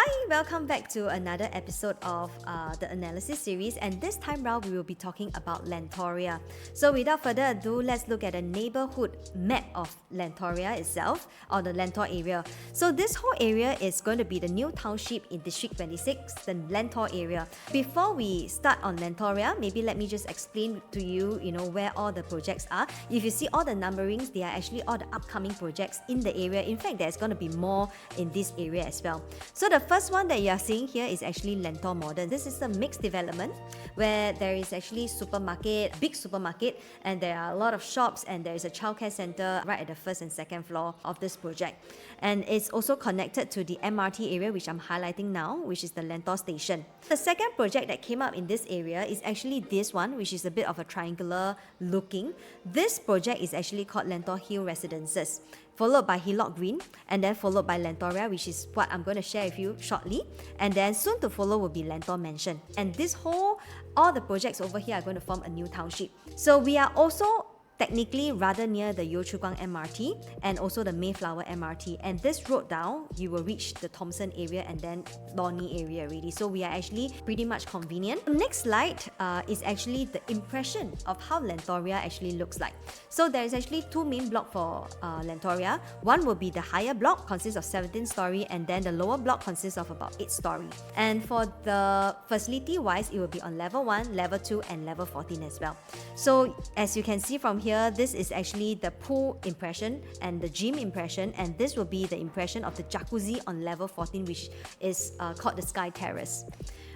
Hi, welcome back to another episode of the analysis series, and this time round we will be talking about Lentoria. So without further ado, let's look at a neighborhood map of Lentoria itself, or the Lentor area. So this whole area is going to be the new township in District 26, the Lentor area. Before we start on Lentoria, maybe let me just explain to you, where all the projects are. If you see all the numberings, they are actually all the upcoming projects in the area. In fact, there's going to be more in this area as well. So the first one that you are seeing here is actually Lentor Modern. This is a mixed development where there is actually big supermarket, and there are a lot of shops, and there is a childcare center right at the first and second floor of this project. And it's also connected to the MRT area, which I'm highlighting now, which is the Lentor station. The second project that came up in this area is actually this one, which is a bit of a triangular looking. This project is actually called Lentor Hill Residences, followed by Hillock Green, and then followed by Lentoria, which is what I'm going to share with you shortly. And then soon to follow will be Lentor Mansion. And all the projects over here are going to form a new township. So we are also technically rather near the Yio Chu Kang MRT and also the Mayflower MRT. And this road down, you will reach the Thomson area and then Lornie area already. So we are actually pretty much convenient. The next slide is actually the impression of how Lentoria actually looks like. So there is actually two main blocks for Lentoria. One will be the higher block, consists of 17 story, and then the lower block consists of about 8 story. And for the facility wise, it will be on level 1, level 2, and level 14 as well. So as you can see from here, this is actually the pool impression and the gym impression, and this will be the impression of the jacuzzi on level 14, which is called the Sky Terrace.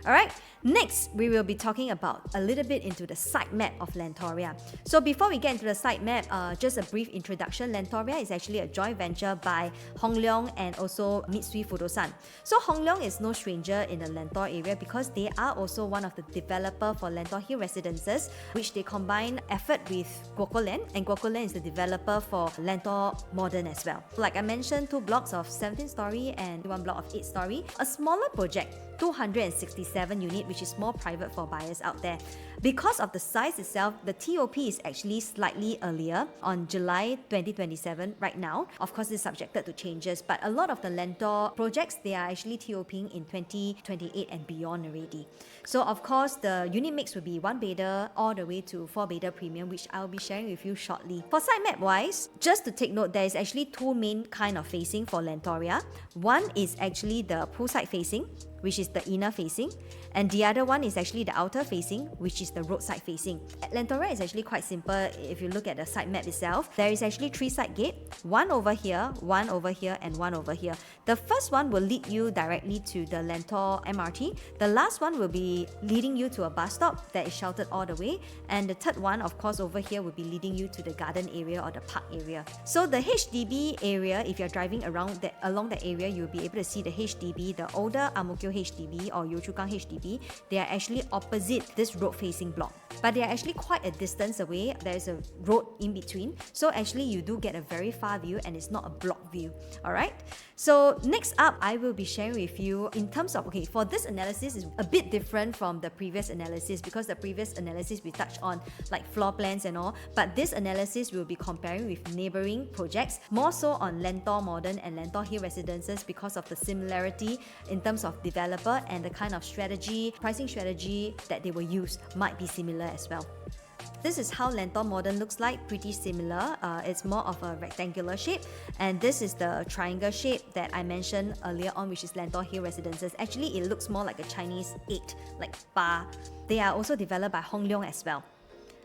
Alright, next we will be talking about a little bit into the site map of Lentoria. So before we get into the site map, just a brief introduction. Lentoria is actually a joint venture by Hong Leong and also Mitsui Fudosan. So Hong Leong is no stranger in the Lentor area because they are also one of the developer for Lentor Hill Residences, which they combine effort with Guocoland, and Guocoland is the developer for Lentor Modern as well. Like I mentioned, 2 blocks of 17 story and 1 block of 8 story. A smaller project, 267 unit, which is more private for buyers out there. Because of the size itself, the TOP is actually slightly earlier on July 2027 right now. Of course, it's subjected to changes, but a lot of the Lentor projects, they are actually TOPing in 2028 and beyond already. So of course, the unit mix will be 1 bedder all the way to 4 bedder premium, which I'll be sharing with you shortly. For site map wise, just to take note, there is actually 2 main kind of facing for Lentoria. One is actually the poolside facing, which is the inner facing, and the other one is actually the outer facing, which is the roadside facing. Lentoria is actually quite simple. If you look at the site map itself, there is actually 3 side gate, 1 over here, 1 over here, and 1 over here. The first one will lead you directly to the Lentor MRT. The last one will be leading you to a bus stop that is sheltered all the way, and the third one, of course, over here will be leading you to the garden area or the park area. So the HDB area, if you're driving along that area, you'll be able to see the HDB, the older Ang Mo Kio HDB or Yio Chu Kang HDB. They are actually opposite this road-facing block, but they are actually quite a distance away. There is a road in between, so actually you do get a very far view, and it's not a block view. Alright, so next up, I will be sharing with you in terms of, for this analysis is a bit different from the previous analysis, because the previous analysis we touched on like floor plans and all, but this analysis will be comparing with neighboring projects, more so on Lentor Modern and Lentor Hill Residences, because of the similarity in terms of developer and the kind of pricing strategy that they will use might be similar as well. This is how Lentor Modern looks like, pretty similar. It's more of a rectangular shape, and this is the triangle shape that I mentioned earlier on, which is Lentor Hill Residences. Actually, it looks more like a Chinese 8, like bar. They are also developed by Hong Leong as well.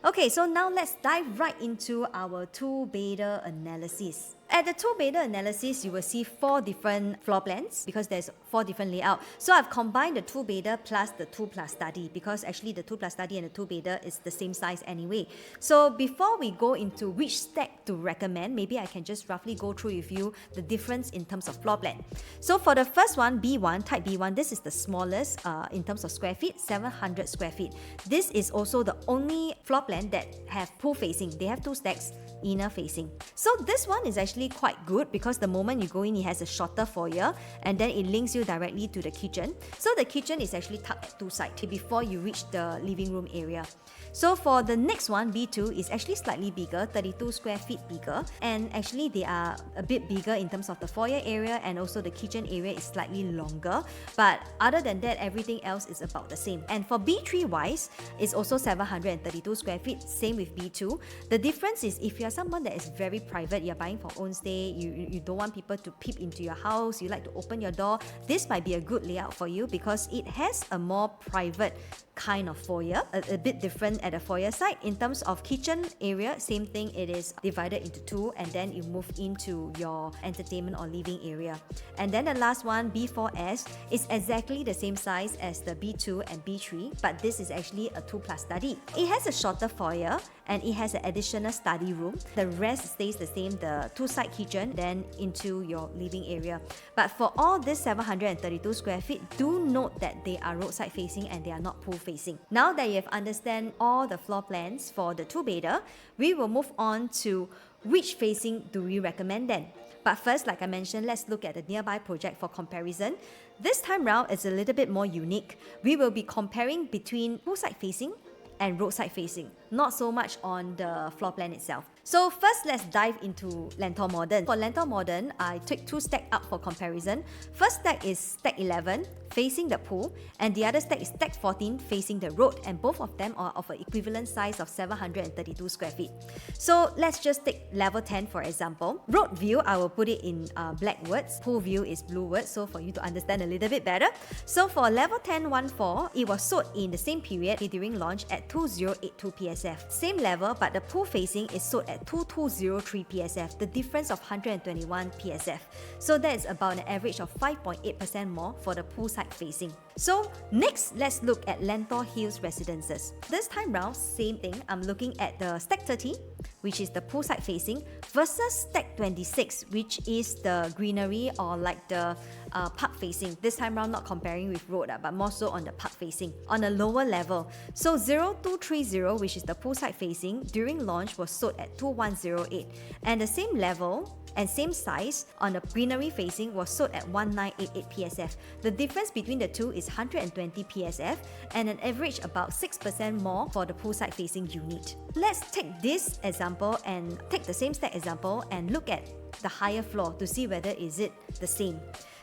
Okay, so now let's dive right into our 2-bedder analysis. At the 2-bedder analysis, you will see 4 different floor plans because there's 4 different layouts. So I've combined the 2-bedder plus the 2+ study, because actually the 2+ study and the 2-bedder is the same size anyway. So before we go into which stack to recommend, maybe I can just roughly go through with you the difference in terms of floor plan. So for the first one, B1, type B1, this is the smallest in terms of square feet, 700 square feet. This is also the only floor plan that have pool facing. They have 2 stacks. inner facing. So this one is actually quite good because the moment you go in, it has a shorter foyer and then it links you directly to the kitchen. So the kitchen is actually tucked at two sides before you reach the living room area. So for the next one, B2 is actually slightly bigger, 32 square feet bigger, and actually they are a bit bigger in terms of the foyer area, and also the kitchen area is slightly longer, but other than that, everything else is about the same. And for B3 wise, it's also 732 square feet, same with B2. The difference is if you're someone that is very private, you're buying for own stay, you don't want people to peep into your house, you like to open your door, this might be a good layout for you because it has a more private kind of foyer, a bit different at the foyer side. In terms of kitchen area, same thing, it is divided into two, and then you move into your entertainment or living area. And then the last one, B4S, is exactly the same size as the B2 and B3, but this is actually a 2+ study. It has a shorter foyer and it has an additional study room. The rest stays the same, the two-side kitchen, then into your living area. But for all this 732 square feet, do note that they are roadside facing and they are not pool facing. Now that you have understand all the floor plans for the two-bedder, we will move on to which facing do we recommend then. But first, like I mentioned, let's look at the nearby project for comparison. This time round is a little bit more unique. We will be comparing between poolside facing and roadside facing, not so much on the floor plan itself. So first, let's dive into Lentor Modern. For Lentor Modern, I took two stacks up for comparison. First stack is stack 11, facing the pool, and the other stack is stack 14, facing the road, and both of them are of an equivalent size of 732 square feet. So let's just take level 10 for example. Road view, I will put it in black words. Pool view is blue words, so for you to understand a little bit better. So for level 10.14, it was sold in the same period during launch at 2082 PSF. Same level, but the pool facing is sold at 2203 PSF, the difference of 121 PSF. So that is about an average of 5.8% more for the poolside facing. So next, let's look at Lentor Hills Residences. This time round, same thing. I'm looking at the stack 30, which is the poolside facing, versus stack 26, which is the greenery or like the park facing. This time round, not comparing with road, but more so on the park facing, on a lower level. So 0230, which is the poolside facing, during launch was sold at 2108, and the same level and same size on the greenery facing was sold at 1988 PSF. The difference between the two is 120 PSF and an average about 6% more for the poolside facing unit. Let's take this example and take the same stack example and look at the higher floor to see whether is it the same.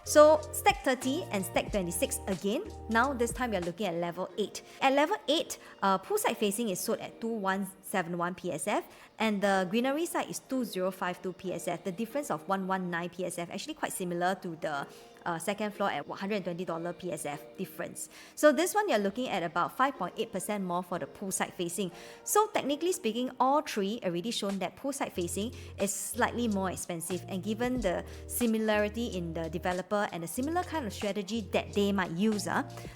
So stack 30 and stack 26 again. Now this time we are looking at level 8. At level 8, poolside facing is sold at 2171 PSF and the greenery side is 2052 PSF. The difference of 119 PSF, actually quite similar to the second floor at $120 PSF difference. So this one you're looking at about 5.8% more for the poolside facing. So technically speaking, all three already shown that poolside facing is slightly more expensive, and given the similarity in the developer and the similar kind of strategy that they might use,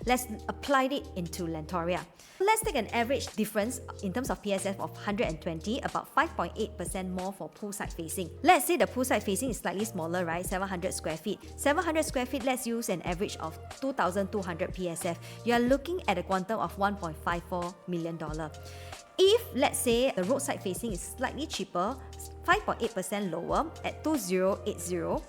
let's apply it into Lentoria. Let's take an average difference in terms of PSF of 120, about 5.8% more for poolside facing. Let's say the poolside facing is slightly smaller, right? 700 square feet. 700 square feet, let's use an average of 2,200 PSF. You are looking at a quantum of $1.54 million. If, let's say, the roadside facing is slightly cheaper, 5.8% lower at 2080,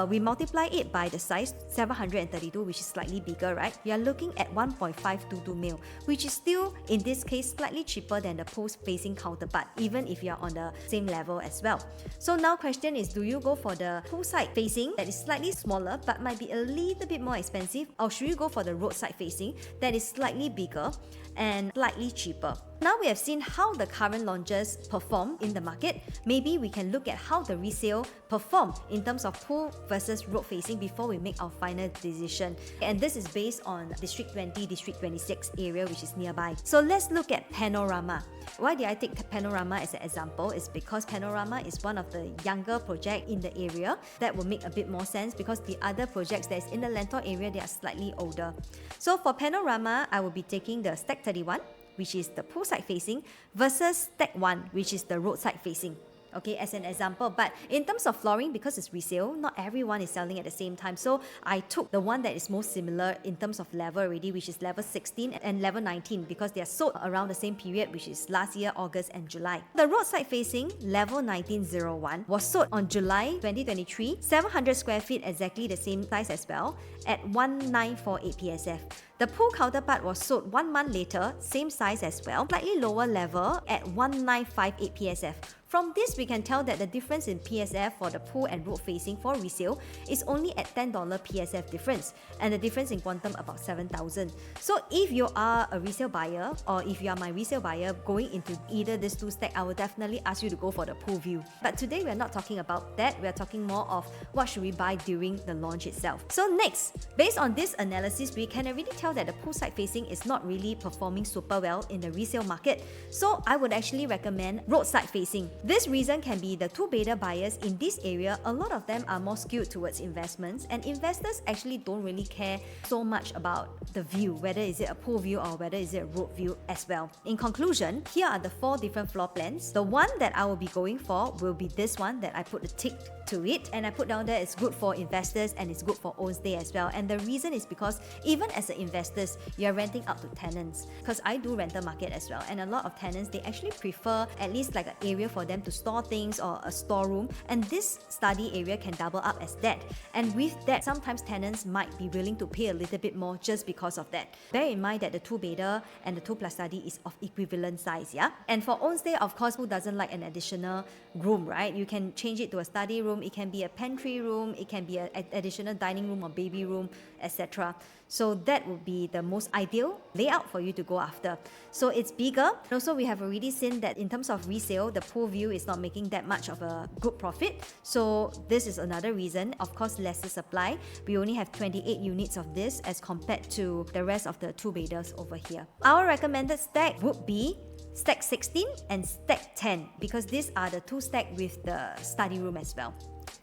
we multiply it by the size 732, which is slightly bigger, right? You are looking at 1.522 mil, which is still, in this case, slightly cheaper than the post-facing counterpart, even if you are on the same level as well. So now question is, do you go for the poolside facing that is slightly smaller but might be a little bit more expensive, or should you go for the roadside facing that is slightly bigger and slightly cheaper? Now we have seen how the current launches perform in the market. Maybe we can look at how the resale perform in terms of pool versus road facing before we make our final decision. And this is based on District 20, District 26 area, which is nearby. So let's look at Panorama. Why did I take Panorama as an example? Is because Panorama is one of the younger projects in the area. That will make a bit more sense because the other projects that is in the Lentor area, they are slightly older. So for Panorama, I will be taking the Stack 31, which is the poolside facing, versus Stack 1, which is the roadside facing. okay, as an example. But in terms of flooring, because it's resale, not everyone is selling at the same time. So I took the one that is most similar in terms of level already, which is level 16 and level 19, because they are sold around the same period, which is last year, August and July. The roadside facing level 1901 was sold on July 2023, 700 square feet, exactly the same size as well, at 1948 PSF. The pool counterpart was sold 1 month later, same size as well, slightly lower level at 1958 PSF. From this, we can tell that the difference in PSF for the pool and road facing for resale is only at $10 PSF difference, and the difference in quantum about 7,000. So if you are a resale buyer, or if you are my resale buyer going into either these two stacks, I will definitely ask you to go for the pool view. But today we are not talking about that. We are talking more of what should we buy during the launch itself. So next, based on this analysis, we can already tell that the poolside facing is not really performing super well in the resale market. So I would actually recommend roadside facing. This reason can be the two-bedder buyers in this area. A lot of them are more skewed towards investments, and investors actually don't really care so much about the view, whether is it a pool view or whether is it a road view as well. In conclusion, here are the 4 different floor plans. The one that I will be going for will be this one that I put a tick to it, and I put down there it's good for investors and it's good for own stay as well. And the reason is because even as an investors, you're renting out to tenants, because I do rental market as well, and a lot of tenants, they actually prefer at least like an area for them to store things or a storeroom, and this study area can double up as that. And with that, sometimes tenants might be willing to pay a little bit more just because of that. Bear in mind that the 2-bedder and the 2+ study is of equivalent size, yeah? And for own stay, of course, who doesn't like an additional room, right? You can change it to a study room, it can be a pantry room, it can be an additional dining room or baby room, etc. So that would be the most ideal layout for you to go after. So it's bigger. Also, we have already seen that in terms of resale, the pool view is not making that much of a good profit. So this is another reason. Of course, lesser supply. We only have 28 units of this as compared to the rest of the 2-bedders over here. Our recommended stack would be stack 16 and stack 10, because these are the 2 stacks with the study room as well.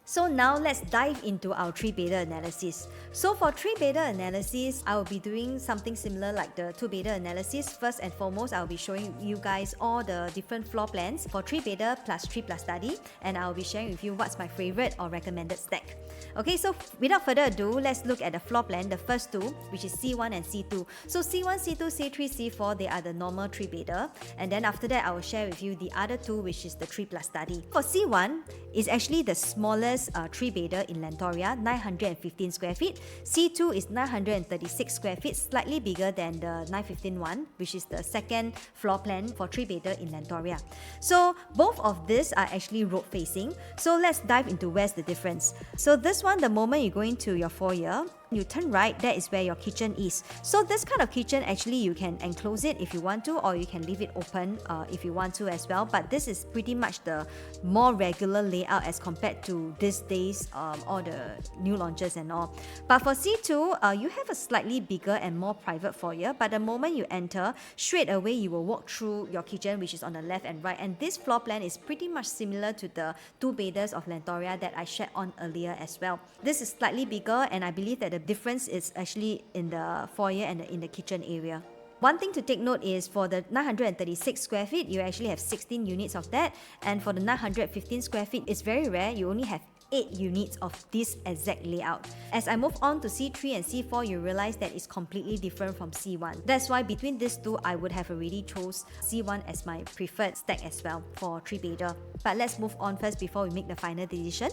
So now let's dive into our 3-bedder analysis. So for 3-bedder analysis, I will be doing something similar like the 2-bedder analysis. First and foremost, I'll be showing you guys all the different floor plans for 3-bedder plus 3+ study, and I'll be sharing with you what's my favorite or recommended stack. Okay, so without further ado, let's look at the floor plan, the first two, which is C1 and C2. So C1, C2, C3, C4, they are the normal 3-bedder, and then after that, I will share with you the other two, which is the 3+ study. For C1, it's actually the smallest 3-bedder in Lentoria, 915 square feet. C2 is 936 square feet, slightly bigger than the 915 one, which is the second floor plan for 3-bedder in Lentoria. So both of these are actually road facing. So let's dive into where's the difference. So this one, the moment you go into your foyer, you turn right, that is where your kitchen is. So this kind of kitchen, actually you can enclose it if you want to, or you can leave it open if you want to as well. But this is pretty much the more regular layout as compared to these days, all the new launches and all. But for C2, you have a slightly bigger and more private foyer, but the moment you enter, straight away you will walk through your kitchen, which is on the left and right. And this floor plan is pretty much similar to the 2-bedders of Lentoria that I shared on earlier as well. This is slightly bigger, and I believe that the difference is actually in the foyer and in the kitchen area. One thing to take note is for the 936 square feet, you actually have 16 units of that. And for the 915 square feet, it's very rare. You only have 8 units of this exact layout. As I move on to C3 and C4, you realize that it's completely different from C1. That's why between these two, I would have already chose C1 as my preferred stack as well for 3-bedder. But let's move on first before we make the final decision.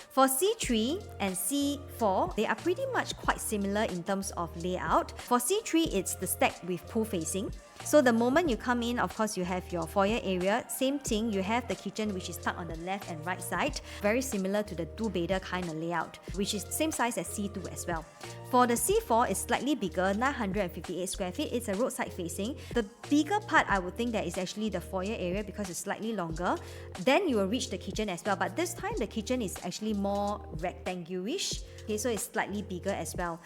For C3 and C4, they are pretty much quite similar in terms of layout. For C3, it's the stack with pool facing. So the moment you come in, of course, you have your foyer area. Same thing, you have the kitchen, which is tucked on the left and right side. Very similar to the 2-bedder kind of layout, which is same size as C2 as well. For the C4, it's slightly bigger, 958 square feet. It's a roadside facing. The bigger part, I would think that is actually the foyer area because it's slightly longer. Then you will reach the kitchen as well. But this time, the kitchen is actually more rectangular-ish. Okay, so it's slightly bigger as well.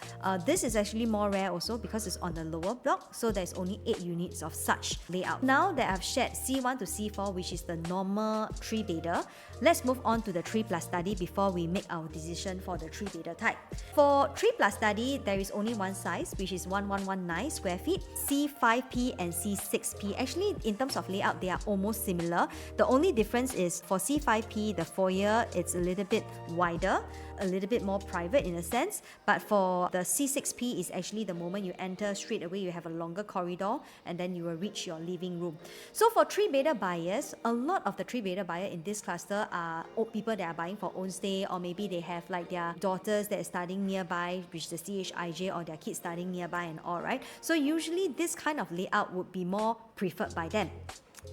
This is actually more rare also because it's on the lower block, so there's only 8 units of such layout. Now that I've shared C1 to C4, which is the normal 3-bedder, let's move on to the 3 plus study before we make our decision for the 3-bedder type. For 3 plus study, there is only one size, which is 1119 square feet, C5P and C6P. Actually, in terms of layout, they are almost similar. The only difference is for C5P, the foyer, it's a little bit wider, a little bit more private in a sense, but for the C6P is actually the moment you enter, straight away you have a longer corridor and then you will reach your living room. So for 3-bedder buyers, a lot of the 3-bedder buyer in this cluster are old people that are buying for own stay, or maybe they have like their daughters that are studying nearby, which is the CHIJ, or their kids studying nearby and all, right? So usually this kind of layout would be more preferred by them.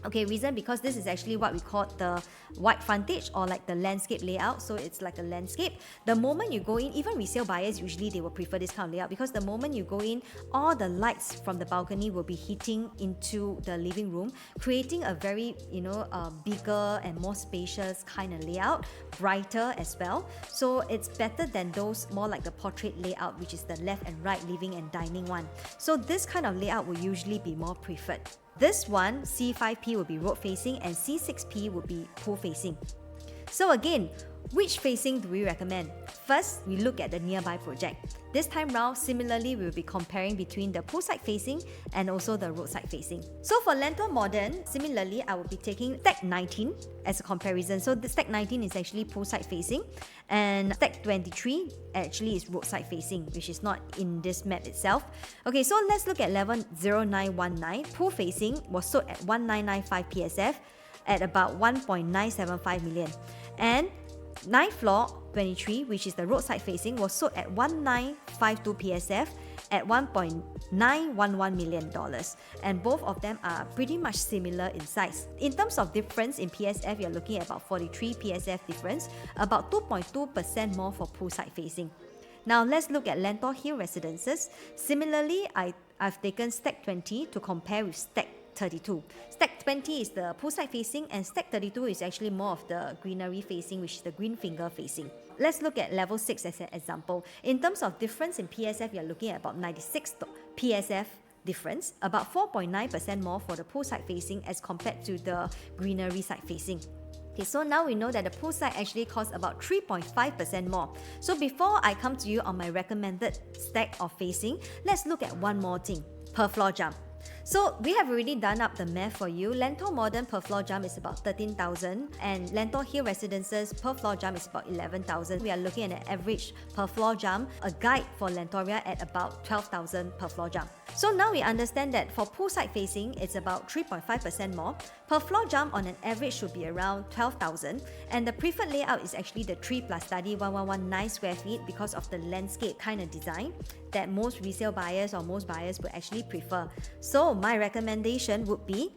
Okay, reason because this is actually what we call the wide frontage, or like the landscape layout. So it's like a landscape. The moment you go in, even resale buyers usually they will prefer this kind of layout, because the moment you go in, all the lights from the balcony will be hitting into the living room, creating a very bigger and more spacious kind of layout, brighter as well. So it's better than those more like the portrait layout, which is the left and right living and dining one. So this kind of layout will usually be more preferred. This one, C5P, will be road facing and C6P would be pool facing. So again, which facing do we recommend? First, we look at the nearby project. This time round, similarly, we will be comparing between the poolside facing and also the roadside facing. So for Lentor Modern, similarly, I will be taking Stack 19 as a comparison. So the Stack 19 is actually poolside facing, and Stack 23 actually is roadside facing, which is not in this map itself. Okay, so let's look at 110919. Pool facing was sold at 1995 PSF at about 1.975 million. And 9th floor 23, which is the roadside facing, was sold at 1952 PSF at $1.911 million. And both of them are pretty much similar in size. In terms of difference in PSF, you're looking at about 43 PSF difference, about 2.2% more for poolside facing. Now let's look at Lentor Hill Residences. Similarly, I've taken Stack 20 to compare with Stack 32. Stack 20 is the poolside facing, and Stack 32 is actually more of the greenery facing, which is the green finger facing. Let's look at level 6 as an example. In terms of difference in PSF, you're looking at about 96 PSF difference, about 4.9% more for the poolside facing as compared to the greenery side facing. Okay, so now we know that the poolside actually costs about 3.5% more. So before I come to you on my recommended stack of facing, let's look at one more thing, per floor jump. So we have already done up the math for you. Lentor Modern per floor jump is about 13,000 and Lentor Hill Residences per floor jump is about 11,000. We are looking at an average per floor jump, a guide for Lentoria at about 12,000 per floor jump. So now we understand that for poolside facing, it's about 3.5% more. Per floor jump on an average should be around 12,000, and the preferred layout is actually the 3 plus study 1119 square feet because of the landscape kind of design that most resale buyers or most buyers would actually prefer. So my recommendation would be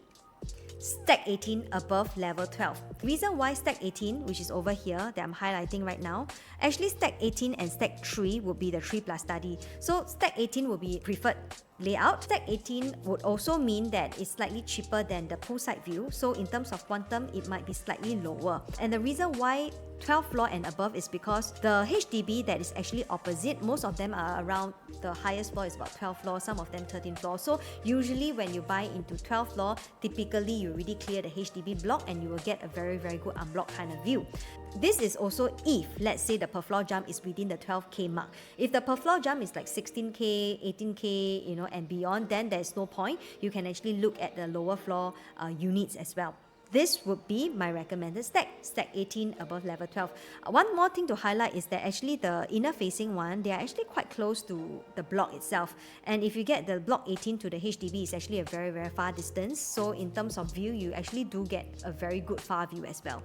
Stack 18 above level 12. The reason why Stack 18, which is over here that I'm highlighting right now, actually Stack 18 and Stack 3 would be the 3 plus study. So Stack 18 will be preferred layout. Stack 18 would also mean that it's slightly cheaper than the poolside view. So in terms of quantum, it might be slightly lower. And the reason why 12th floor and above is because the HDB that is actually opposite, most of them are around, the highest floor is about 12th floor, some of them 13th floor. So usually when you buy into 12th floor, typically you already clear the HDB block and you will get a very good unblocked kind of view. This is also if, let's say, the per floor jump is within the 12K mark. If the per floor jump is like 16K, 18K, and beyond, then there's no point. You can actually look at the lower floor units as well. This would be my recommended stack, Stack 18 above level 12. One more thing to highlight is that actually the inner facing one, they are actually quite close to the block itself. And if you get the block 18 to the HDB, it's actually a very far distance. So in terms of view, you actually do get a very good far view as well.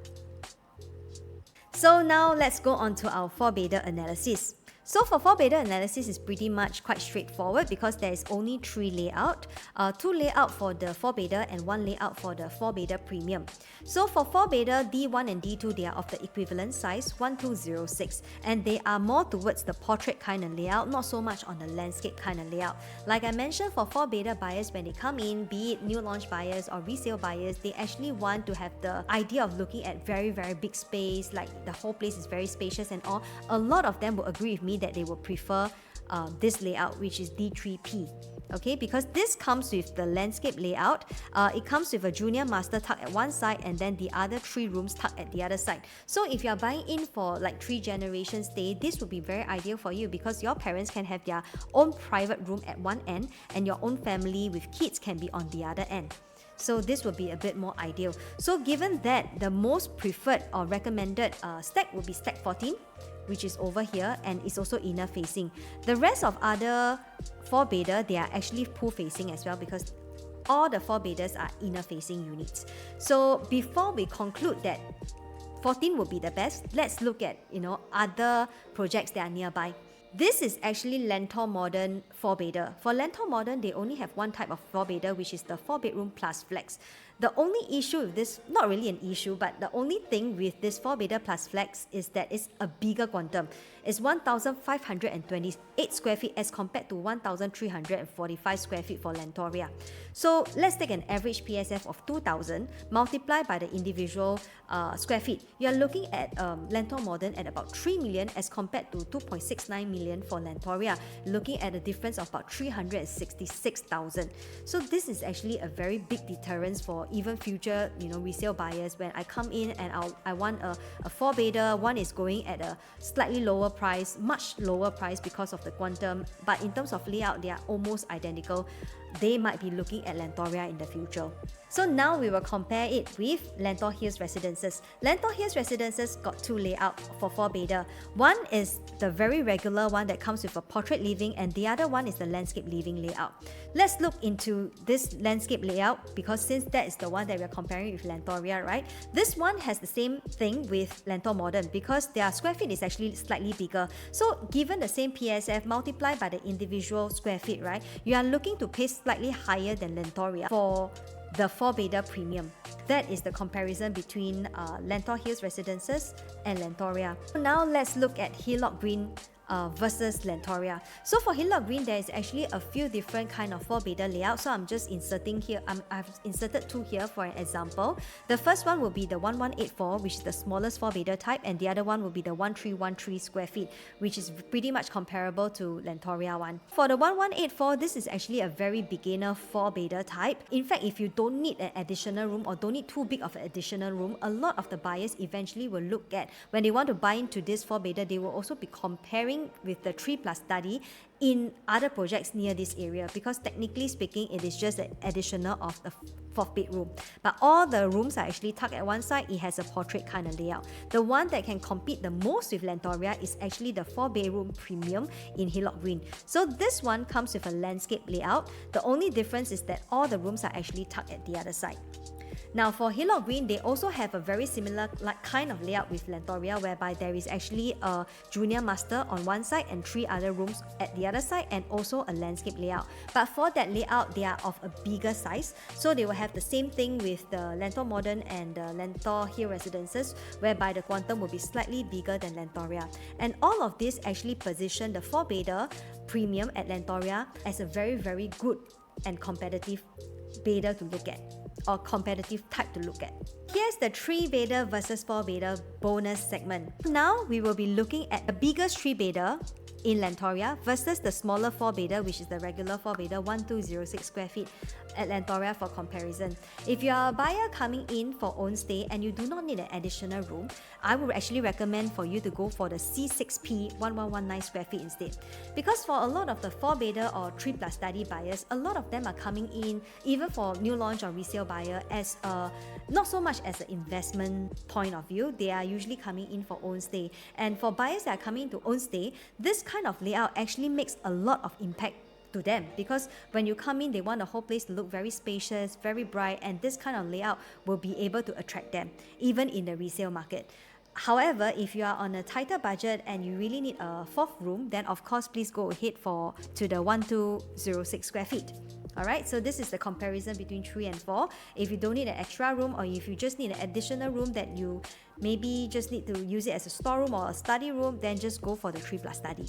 So now let's go on to our 4-bedder analysis. So for 4-bedder analysis is pretty much quite straightforward because there is only 3 layout, 2 layout for the 4-bedder and 1 layout for the 4-bedder premium. So for 4-bedder, D1 and D2, they are of the equivalent size 1206, and they are more towards the portrait kind of layout, not so much on the landscape kind of layout. Like I mentioned, for 4-bedder buyers, when they come in, be it new launch buyers or resale buyers, they actually want to have the idea of looking at very big space, like the whole place is very spacious and all. A lot of them will agree with me me that they will prefer this layout, which is D3P. Okay, because this comes with the landscape layout. It comes with a junior master tucked at one side and then the other 3 rooms tucked at the other side. So if you're buying in for like 3 generations stay, this would be very ideal for you because your parents can have their own private room at one end and your own family with kids can be on the other end. So this would be a bit more ideal. So given that, the most preferred or recommended stack would be stack 14, which is over here and is also inner facing. The rest of other 4-bedder, they are actually pool facing as well because all the 4-bedders are inner facing units. So before we conclude that 14 would be the best, let's look at other projects that are nearby. This is actually Lentor Modern 4-bedder. For Lentor Modern, they only have one type of 4-bedder, which is the 4-bedroom plus flex. The only issue with this, not really an issue, but the only thing with this 4-bedder plus flex is that it's a bigger quantum. It's 1,528 square feet as compared to 1,345 square feet for Lentoria. So let's take an average PSF of 2,000 multiplied by the individual square feet. You're looking at Lentor Modern at about 3 million as compared to 2.69 million for Lentoria, looking at a difference of about 366,000. So this is actually a very big deterrence for even future resale buyers. When I come in and I want a 4-bedder, one is going at a slightly lower price, much lower price because of the quantum, but in terms of layout they are almost identical. They might be looking at Lentoria in the future. So now we will compare it with Lentor Hills Residences. Lentor Hills Residences got 2 layouts for 4-bedder. One is the very regular one that comes with a portrait living and the other one is the landscape living layout. Let's look into this landscape layout because since that is the one that we are comparing with Lentoria, right? This one has the same thing with Lentor Modern because their square feet is actually slightly bigger. So given the same PSF multiplied by the individual square feet, right? You are looking to pay slightly higher than Lentoria for the 4-bedder premium. That is the comparison between Lentor Hills Residences and Lentoria. Now let's look at Hillock Green versus Lentoria. So for Hillock Green, there is actually a few different kind of 4-bedder layouts. So I'm just inserting here, I've inserted 2 here for an example. The first one will be the 1184, which is the smallest 4-bedder type, and the other one will be the 1313 square feet, which is pretty much comparable to Lentoria one. For the 1184, this is actually a very beginner 4-bedder type. In fact, if you don't need an additional room or don't need too big of an additional room, a lot of the buyers eventually will look at, when they want to buy into this 4-bedder, they will also be comparing with the 3+ study in other projects near this area because technically speaking it is just an additional of the 4th bedroom, but all the rooms are actually tucked at one side. It has a portrait kind of layout. The one that can compete the most with Lentoria is actually the 4-bedroom premium in Hillock Green. So this one comes with a landscape layout. The only difference is that all the rooms are actually tucked at the other side. Now for Hillock Green, they also have a very similar kind of layout with Lentoria, whereby there is actually a junior master on one side and 3 other rooms at the other side, and also a landscape layout. But for that layout, they are of a bigger size, so they will have the same thing with the Lentor Modern and the Lentor Hill Residences, whereby the quantum will be slightly bigger than Lentoria. And all of this actually position the 4-bedder premium at Lentoria as a very, very good and competitive bedder to look at, or competitive type to look at. Here's the 3-bedder versus 4-bedder bonus segment. Now we will be looking at the biggest 3-bedder in Lentoria versus the smaller 4-bedder, which is the regular 4-bedder 1206 square feet at Lentoria for comparison. If you are a buyer coming in for own stay and you do not need an additional room, I would actually recommend for you to go for the C6P 1119 square feet instead. Because for a lot of the 4-bedder or 3+ study buyers, a lot of them are coming in, even for new launch or resale buyer, as not so much as an investment point of view. They are usually coming in for own stay. And for buyers that are coming to own stay, this kind of layout actually makes a lot of impact to them, because when you come in, they want the whole place to look very spacious, very bright, and this kind of layout will be able to attract them even in the resale market. However, if you are on a tighter budget and you really need a 4th room, then of course please go ahead to the 1206 square feet. Alright, so this is the comparison between 3 and 4. If you don't need an extra room, or if you just need an additional room that you maybe just need to use it as a storeroom or a study room, then just go for the 3+ study.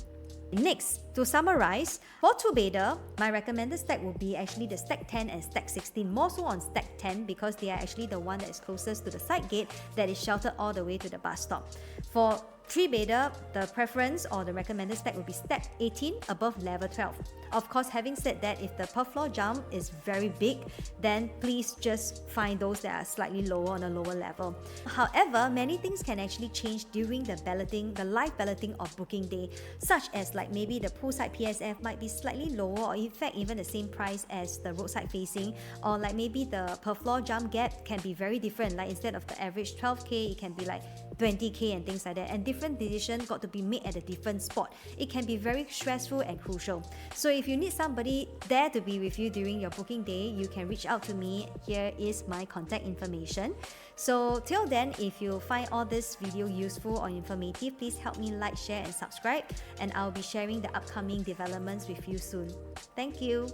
Next, to summarize, for 2-bedder, my recommended stack would be actually the stack 10 and stack 16, more so on stack 10 because they are actually the one that is closest to the side gate that is sheltered all the way to the bus stop. For 3-bedder, the preference or the recommended stack would be stack 18 above level 12. Of course, having said that, if the per floor jump is very big, then please just find those that are slightly lower on a lower level. However, many things can actually change during the balloting, the live balloting of booking day, such as like maybe the poolside PSF might be slightly lower, or in fact even the same price as the roadside facing, or like maybe the per floor jump gap can be very different, like instead of the average 12k, it can be like 20k and things like that, and different decisions got to be made at a different spot. It can be very stressful and crucial. So if you need somebody there to be with you during your booking day, you can reach out to me. Here is my contact information. So till then, if you find all this video useful or informative, please help me like, share and subscribe, and I'll be sharing the upcoming developments with you soon. Thank you.